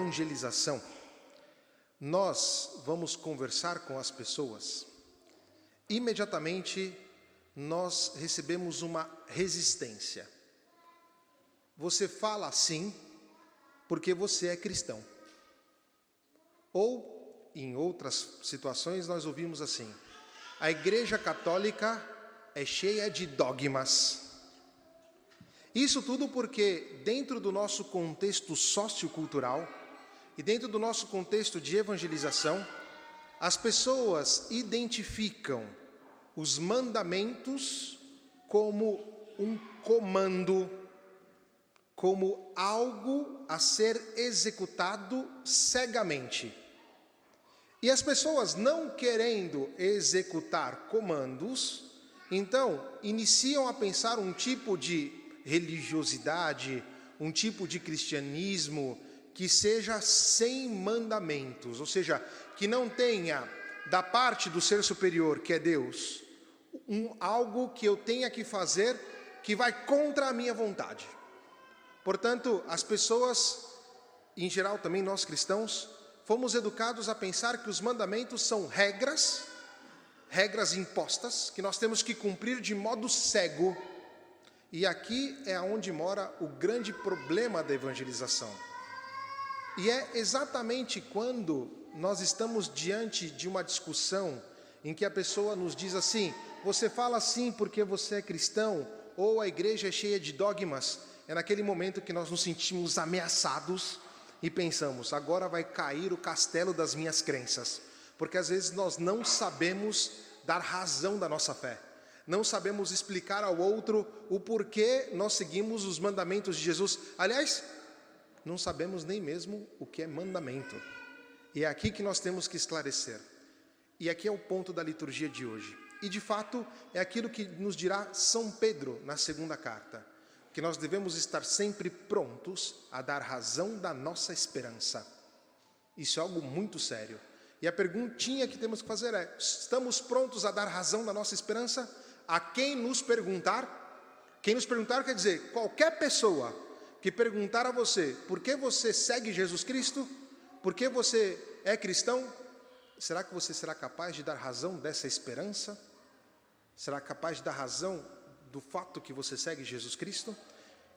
evangelização, nós vamos conversar com as pessoas, imediatamente nós recebemos uma resistência. Você fala assim porque você é cristão. Ou, em outras situações, nós ouvimos assim: a Igreja Católica é cheia de dogmas. Isso tudo porque, dentro do nosso contexto sociocultural e dentro do nosso contexto de evangelização, as pessoas identificam os mandamentos como um comando, como algo a ser executado cegamente. E as pessoas, não querendo executar comandos, então iniciam a pensar um tipo de religiosidade, um tipo de cristianismo que seja sem mandamentos, ou seja, que não tenha da parte do ser superior, que é Deus, algo que eu tenha que fazer que vai contra a minha vontade. Portanto, as pessoas, em geral também nós cristãos, fomos educados a pensar que os mandamentos são regras impostas, que nós temos que cumprir de modo cego. E aqui é onde mora o grande problema da evangelização. E é exatamente quando nós estamos diante de uma discussão em que a pessoa nos diz assim: você fala assim porque você é cristão, ou a igreja é cheia de dogmas. É naquele momento que nós nos sentimos ameaçados e pensamos: agora vai cair o castelo das minhas crenças. Porque às vezes nós não sabemos dar razão da nossa fé. Não sabemos explicar ao outro o porquê nós seguimos os mandamentos de Jesus. Aliás, não sabemos nem mesmo o que é mandamento. E é aqui que nós temos que esclarecer. E aqui é o ponto da liturgia de hoje. E de fato é aquilo que nos dirá São Pedro na segunda carta, que nós devemos estar sempre prontos a dar razão da nossa esperança. Isso é algo muito sério. E a perguntinha que temos que fazer é: estamos prontos a dar razão da nossa esperança? A quem nos perguntar? Quem nos perguntar quer dizer, qualquer pessoa que perguntar a você por que você segue Jesus Cristo, por que você é cristão, será que você será capaz de dar razão dessa esperança? Será capaz de dar razão do fato que você segue Jesus Cristo?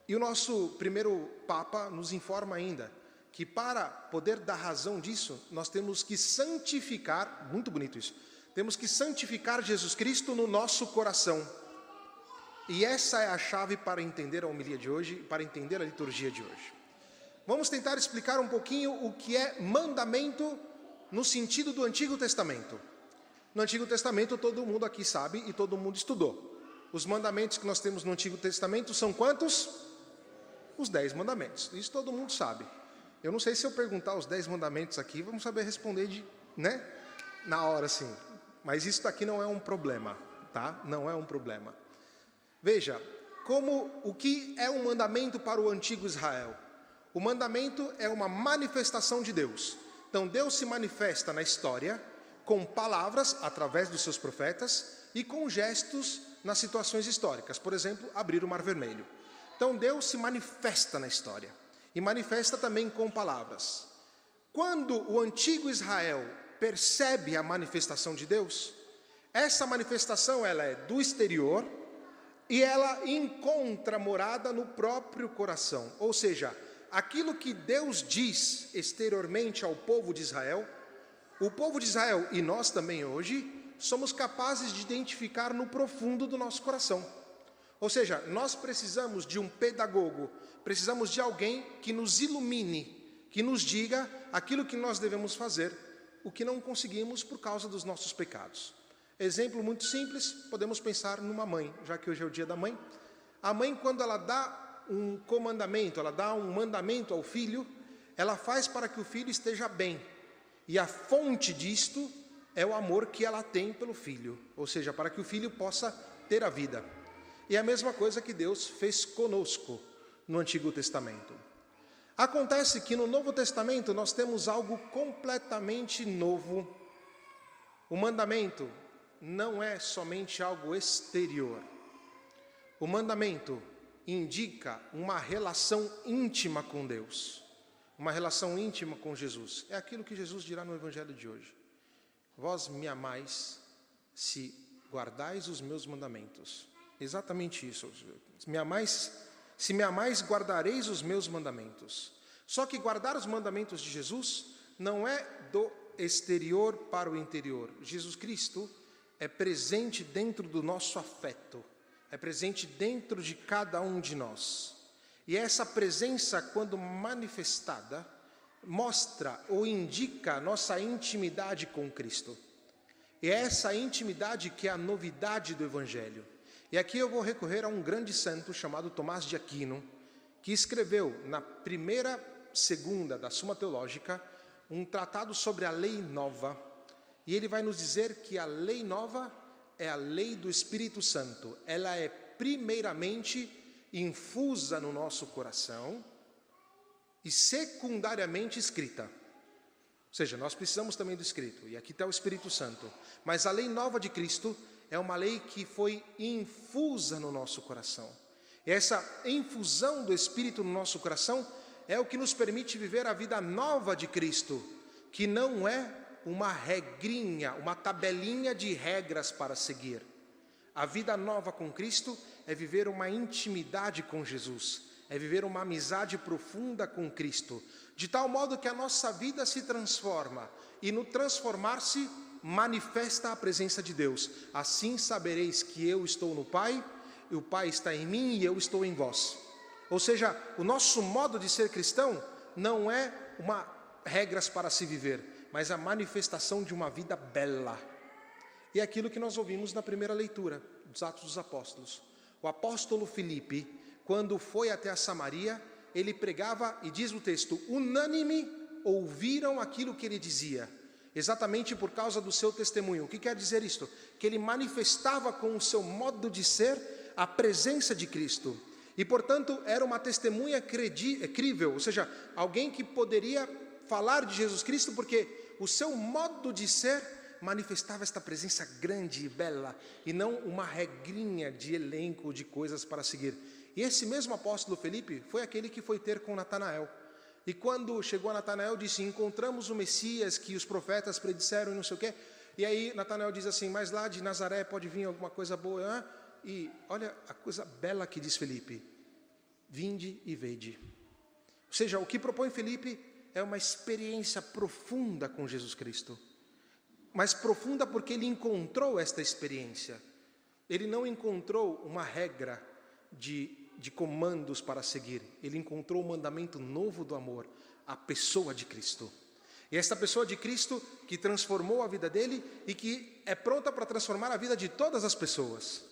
E o nosso primeiro Papa nos informa ainda que para poder dar razão disso, nós temos que santificar, muito bonito isso, temos que santificar Jesus Cristo no nosso coração. E essa é a chave para entender a homilia de hoje, para entender a liturgia de hoje. Vamos tentar explicar um pouquinho o que é mandamento no sentido do Antigo Testamento. No Antigo Testamento todo mundo aqui sabe e todo mundo estudou. Os mandamentos que nós temos no Antigo Testamento são quantos? Os 10 mandamentos. Isso todo mundo sabe. Eu não sei se eu perguntar os 10 mandamentos aqui, vamos saber responder na hora assim. Mas isso aqui não é um problema, tá? Não é um problema. Veja, o que é um mandamento para o antigo Israel? O mandamento é uma manifestação de Deus. Então Deus se manifesta na história com palavras através dos seus profetas e com gestos nas situações históricas. Por exemplo, abrir o Mar Vermelho. Então Deus se manifesta na história e manifesta também com palavras. Quando o antigo Israel percebe a manifestação de Deus, essa manifestação ela é do exterior e ela encontra morada no próprio coração. Ou seja, aquilo que Deus diz exteriormente ao povo de Israel, o povo de Israel e nós também hoje somos capazes de identificar no profundo do nosso coração. Ou seja, nós precisamos de um pedagogo, precisamos de alguém que nos ilumine, que nos diga aquilo que nós devemos fazer, o que não conseguimos por causa dos nossos pecados. Exemplo muito simples, podemos pensar numa mãe, já que hoje é o dia da mãe. A mãe, quando ela dá um comandamento, ela dá um mandamento ao filho, ela faz para que o filho esteja bem. E a fonte disto é o amor que ela tem pelo filho, ou seja, para que o filho possa ter a vida. E é a mesma coisa que Deus fez conosco no Antigo Testamento. Acontece que no Novo Testamento nós temos algo completamente novo. O mandamento não é somente algo exterior. O mandamento indica uma relação íntima com Deus. uma relação íntima com Jesus. É aquilo que Jesus dirá no Evangelho de hoje. Vós me amais se guardais os meus mandamentos. Exatamente isso. Se me amais, guardareis os meus mandamentos. Só que guardar os mandamentos de Jesus não é do exterior para o interior. Jesus Cristo é presente dentro do nosso afeto, é presente dentro de cada um de nós. E essa presença, quando manifestada, mostra ou indica a nossa intimidade com Cristo. E é essa intimidade que é a novidade do Evangelho. E aqui eu vou recorrer a um grande santo chamado Tomás de Aquino, que escreveu na segunda da Suma Teológica, um tratado sobre a lei nova. E ele vai nos dizer que a lei nova é a lei do Espírito Santo. Ela é primeiramente infusa no nosso coração e secundariamente escrita. Ou seja, nós precisamos também do escrito, e aqui está o Espírito Santo. Mas a lei nova de Cristo é uma lei que foi infusa no nosso coração. E essa infusão do Espírito no nosso coração é o que nos permite viver a vida nova de Cristo, que não é uma regrinha, uma tabelinha de regras para seguir. A vida nova com Cristo é viver uma intimidade com Jesus, é viver uma amizade profunda com Cristo, de tal modo que a nossa vida se transforma, e no transformar-se manifesta a presença de Deus. Assim sabereis que eu estou no Pai, e o Pai está em mim e eu estou em vós. Ou seja, o nosso modo de ser cristão não é regras para se viver, mas a manifestação de uma vida bela. E é aquilo que nós ouvimos na primeira leitura dos Atos dos Apóstolos. O apóstolo Filipe, quando foi até a Samaria, ele pregava, e diz o texto, unânime ouviram aquilo que ele dizia, exatamente por causa do seu testemunho. O que quer dizer isto? Que ele manifestava com o seu modo de ser a presença de Cristo. E, portanto, era uma testemunha crível, ou seja, alguém que poderia falar de Jesus Cristo, porque o seu modo de ser manifestava esta presença grande e bela, e não uma regrinha de elenco de coisas para seguir. E esse mesmo apóstolo Filipe foi aquele que foi ter com Natanael. E quando chegou a Natanael, disse, encontramos o Messias que os profetas predisseram e não sei o quê. E aí Natanael diz assim, mas lá de Nazaré pode vir alguma coisa boa, E olha a coisa bela que diz Filipe, vinde e vede. Ou seja, o que propõe Filipe é uma experiência profunda com Jesus Cristo. Mas profunda porque ele encontrou esta experiência. Ele não encontrou uma regra de comandos para seguir. Ele encontrou o mandamento novo do amor, a pessoa de Cristo. E esta pessoa de Cristo que transformou a vida dele e que é pronta para transformar a vida de todas as pessoas.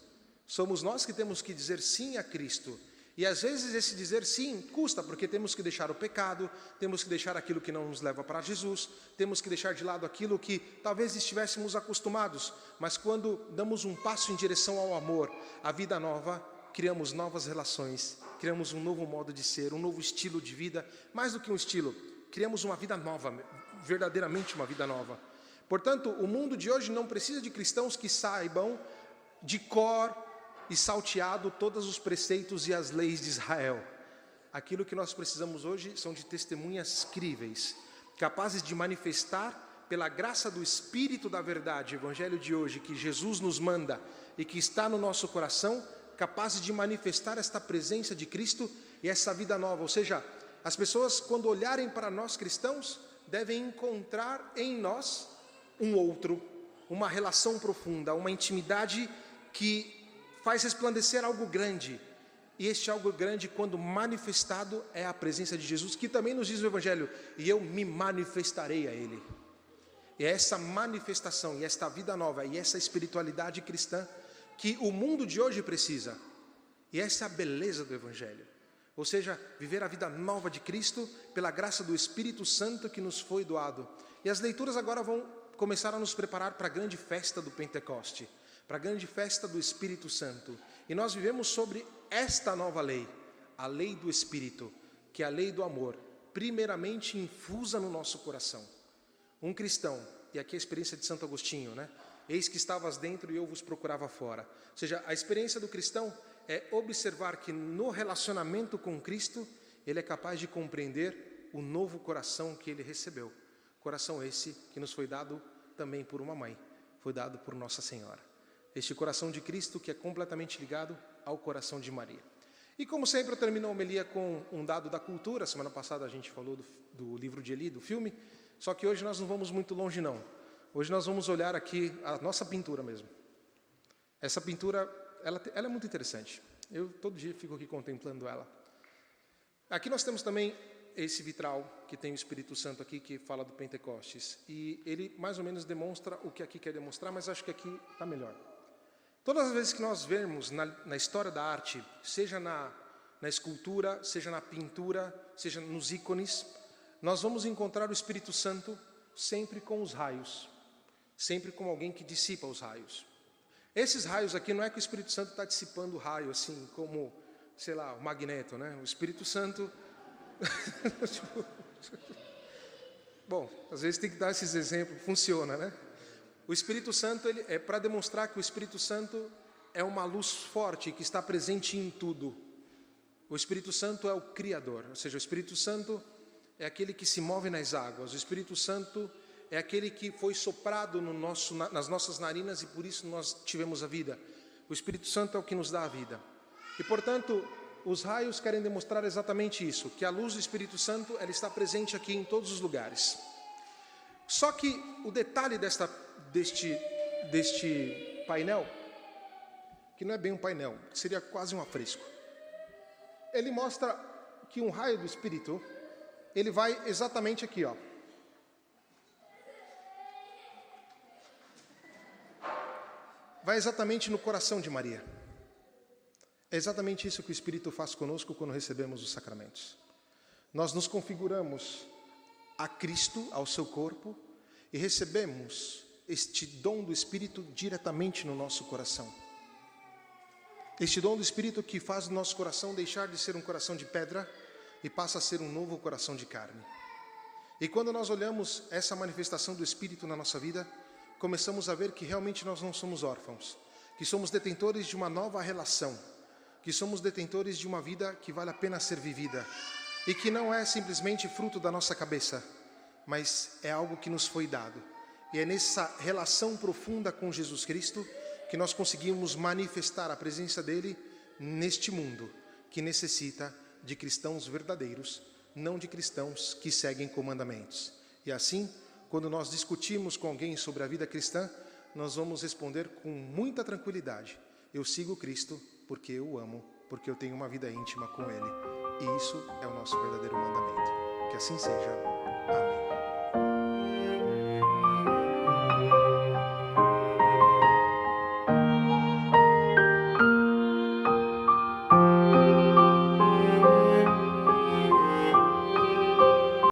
Somos nós que temos que dizer sim a Cristo. E às vezes esse dizer sim custa, porque temos que deixar o pecado, temos que deixar aquilo que não nos leva para Jesus, temos que deixar de lado aquilo que talvez estivéssemos acostumados. Mas quando damos um passo em direção ao amor, à vida nova, criamos novas relações, criamos um novo modo de ser, um novo estilo de vida. Mais do que um estilo, criamos uma vida nova, verdadeiramente uma vida nova. Portanto, o mundo de hoje não precisa de cristãos que saibam de cor e salteado todos os preceitos e as leis de Israel. Aquilo que nós precisamos hoje são de testemunhas críveis, capazes de manifestar pela graça do Espírito da verdade, o Evangelho de hoje, que Jesus nos manda e que está no nosso coração, capazes de manifestar esta presença de Cristo e essa vida nova. Ou seja, as pessoas, quando olharem para nós cristãos, devem encontrar em nós um outro, uma relação profunda, uma intimidade que faz resplandecer algo grande. E este algo grande, quando manifestado, é a presença de Jesus, que também nos diz o Evangelho, e eu me manifestarei a Ele. E é essa manifestação, e esta vida nova, e essa espiritualidade cristã, que o mundo de hoje precisa. E essa é a beleza do Evangelho. Ou seja, viver a vida nova de Cristo, pela graça do Espírito Santo que nos foi doado. E as leituras agora vão começar a nos preparar para a grande festa do Pentecoste, para a grande festa do Espírito Santo. E nós vivemos sobre esta nova lei, a lei do Espírito, que é a lei do amor, primeiramente infusa no nosso coração. Um cristão, e aqui a experiência de Santo Agostinho, Eis que estavas dentro e eu vos procurava fora. Ou seja, a experiência do cristão é observar que no relacionamento com Cristo, ele é capaz de compreender o novo coração que ele recebeu. Coração esse que nos foi dado também por uma mãe, foi dado por Nossa Senhora. Este coração de Cristo que é completamente ligado ao coração de Maria. E como sempre eu termino a homilia com um dado da cultura. Semana passada a gente falou do livro de Eli, do filme, só que hoje nós não vamos muito longe não. Hoje nós vamos olhar aqui a nossa pintura mesmo. Essa pintura, ela é muito interessante. Eu todo dia fico aqui contemplando ela. Aqui nós temos também esse vitral que tem o Espírito Santo aqui, que fala do Pentecostes. E ele mais ou menos demonstra o que aqui quer demonstrar, mas acho que aqui está melhor. Todas as vezes que nós vemos na história da arte, seja na escultura, seja na pintura, seja nos ícones, nós vamos encontrar o Espírito Santo sempre com os raios, sempre como alguém que dissipa os raios. Esses raios aqui não é que o Espírito Santo está dissipando o raio, assim como, sei lá, o magneto, né? O Espírito Santo... Bom, às vezes tem que dar esses exemplos, funciona, né? O Espírito Santo ele é para demonstrar que o Espírito Santo é uma luz forte que está presente em tudo. O Espírito Santo é o Criador, ou seja, o Espírito Santo é aquele que se move nas águas. O Espírito Santo é aquele que foi soprado nas nossas narinas e por isso nós tivemos a vida. O Espírito Santo é o que nos dá a vida. E portanto, os raios querem demonstrar exatamente isso, que a luz do Espírito Santo ela está presente aqui em todos os lugares. Só que o detalhe deste painel, que não é bem um painel, seria quase um afresco. Ele mostra que um raio do Espírito, ele vai exatamente aqui, ó. Vai exatamente no coração de Maria. É exatamente isso que o Espírito faz conosco quando recebemos os sacramentos. Nós nos configuramos a Cristo, ao seu corpo, e recebemos este dom do Espírito diretamente no nosso coração. Este dom do Espírito que faz o nosso coração deixar de ser um coração de pedra e passa a ser um novo coração de carne. E quando nós olhamos essa manifestação do Espírito na nossa vida, começamos a ver que realmente nós não somos órfãos, que somos detentores de uma nova relação, que somos detentores de uma vida que vale a pena ser vivida e que não é simplesmente fruto da nossa cabeça, mas é algo que nos foi dado. E é nessa relação profunda com Jesus Cristo que nós conseguimos manifestar a presença dele neste mundo que necessita de cristãos verdadeiros, não de cristãos que seguem comandamentos. E assim, quando nós discutimos com alguém sobre a vida cristã, nós vamos responder com muita tranquilidade: eu sigo Cristo porque eu o amo, porque eu tenho uma vida íntima com ele. E isso é o nosso verdadeiro mandamento. Que assim seja. Amém.